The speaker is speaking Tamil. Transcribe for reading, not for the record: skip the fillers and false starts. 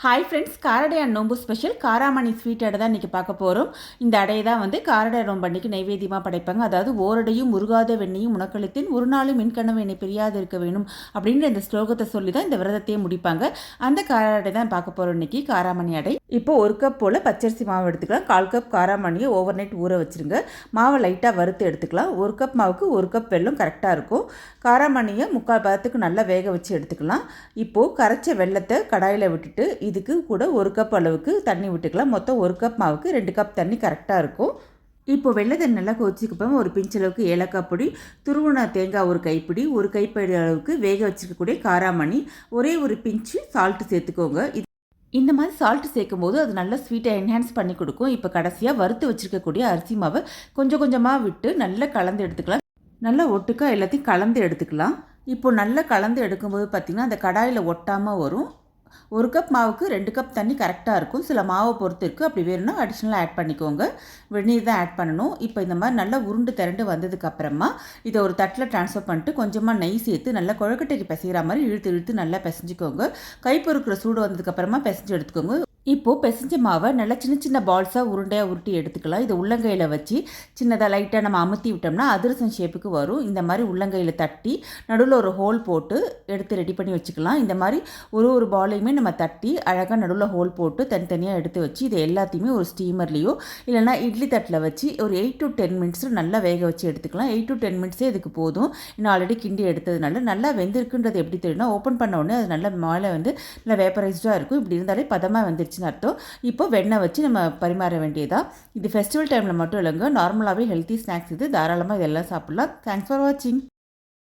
ஹாய் ஃப்ரெண்ட்ஸ், காரடை அண்ட் நோம்பு ஸ்பெஷல் காராமணி ஸ்வீட் அடை தான் இன்றைக்கி பார்க்க போகிறோம். இந்த அடையை தான் காரடை நோம்பு அன்றைக்கி நைவேத்தியமாக படைப்பாங்க. அதாவது ஓரடையும் முருகாத வெண்ணையும் உனக்களித்தேன் ஒரு நாளும் மின்கனவு என்னை பிரியாது இருக்க வேணும் அப்படின்ற இந்த ஸ்லோகத்தை சொல்லி தான் இந்த விரதத்தையே முடிப்பாங்க. அந்த காரடை தான் பார்க்க போகிறோம் இன்றைக்கி, காராமணி அடை. இப்போ ஒரு கப் போல் பச்சரிசி மாவு எடுத்துக்கலாம். 1/4 கப் காராமணியை ஓவர் நைட் ஊற வச்சுருங்க. மாவை லைட்டாக வறுத்து எடுத்துக்கலாம். 1 கப் மாவுக்கு 1 கப் வெல்லம் கரெக்டாக இருக்கும். காராமணியை 3/4 பதத்துக்கு நல்லா வேக வச்சு எடுத்துக்கலாம். இப்போது கரைச்ச வெல்லத்தை கடாயில் விட்டுட்டு இதுக்கு கூட 1 கப் அளவுக்கு தண்ணி விட்டுக்கலாம். மொத்தம் 1 கப் மாவுக்கு 2 கப் தண்ணி கரெக்டாக இருக்கும். இப்போ வெள்ளத்தை நல்லா கொதிச்சுக்கப்போ ஒரு பிஞ்ச் அளவுக்கு ஏலக்காய் பொடி, துருவன தேங்காய் ஒரு கைப்பிடி, ஒரு கைப்பிடி அளவுக்கு வேக வச்சுருக்கக்கூடிய காராமணி, ஒரே ஒரு பிஞ்சு சால்ட்டு சேர்த்துக்கோங்க. இந்த மாதிரி சால்ட்டு சேர்க்கும் போது அது நல்லா ஸ்வீட்டை என்ஹான்ஸ் பண்ணி கொடுக்கும். இப்போ கடைசியாக வறுத்து வச்சுருக்கக்கூடிய அரிசி மாவை கொஞ்சம் கொஞ்சமாக விட்டு நல்லா கலந்து எடுத்துக்கலாம். நல்லா ஒட்டுக்கா எல்லாத்தையும் கலந்து எடுத்துக்கலாம். இப்போது நல்லா கலந்து எடுக்கும்போது பார்த்திங்கன்னா அந்த கடாயில் ஒட்டாமல் வரும். 1 கப் மாவுக்கு 2 கப் தண்ணி கரெக்டாக இருக்கும். சில மாவை பொறுத்து இருக்குது. அப்படி வேணும்னா அடிஷ்னலாக ஆட் பண்ணிக்கோங்க. வெந்நீர் தான் ஆட் பண்ணணும். இப்போ இந்த மாதிரி நல்லா உருண்டு திரண்டு வந்ததுக்கப்புறமா இதை ஒரு தட்டில் ட்ரான்ஸ்ஃபர் பண்ணிட்டு கொஞ்சமாக நெய் சேர்த்து நல்லா குழக்கட்டைக்கு பிசைகிற மாதிரி இழுத்து இழுத்து நல்லா பிசைஞ்சிக்கோங்க. கை பொறுக்கிற சூடு வந்ததுக்கப்புறமா பிசைஞ்சு எடுத்துக்கோங்க. இப்போது பிசைஞ்ச மாவை நல்லா சின்ன சின்ன பால்ஸாக உருண்டையாக உருட்டி எடுத்துக்கலாம். இது உள்ளங்கையில் வச்சு சின்னதாக லைட்டாக நம்ம அமுத்தி விட்டோம்னா அதிரசம் ஷேப்புக்கு வரும். இந்த மாதிரி உள்ளங்கையில் தட்டி நடுவில் ஒரு ஹோல் போட்டு எடுத்து ரெடி பண்ணி வச்சுக்கலாம். இந்த மாதிரி ஒரு பாலையுமே நம்ம தட்டி அழகாக நடுவில் ஹோல் போட்டு தனித்தனியாக எடுத்து வச்சு இது எல்லாத்தையுமே ஒரு ஸ்டீமர்லேயோ இல்லைனா இட்லி தட்டில் வச்சு ஒரு 8 to 10 மினிட்ஸ் நல்லா வேக வச்சு எடுத்துக்கலாம். 8 to 10 மினிட்ஸே இதுக்கு போதும். இன்னும் ஆல்ரெடி கிண்டி எடுத்ததுனால நல்லா வெந்திருக்குன்றது எப்படி தெரியும்னா, ஓப்பன் பண்ண உடனே அது நல்லா மேலே நல்லா வேப்பரைஸ்டாக இருக்கும். இப்படி இருந்தாலே பதமாக வந்துருச்சு அர்த்தம். இப்போ வெண்ணெய் வச்சு நம்ம பரிமாற வேண்டியதா. இது ஃபெஸ்டிவல் டைமில் மட்டும் இல்லைங்க, நார்மலாகவே ஹெல்த்தி ஸ்நாக்ஸ் இது. தாராளமாக இதெல்லாம் சாப்பிட்லாம். தேங்க்ஸ் ஃபார் வாட்சிங்.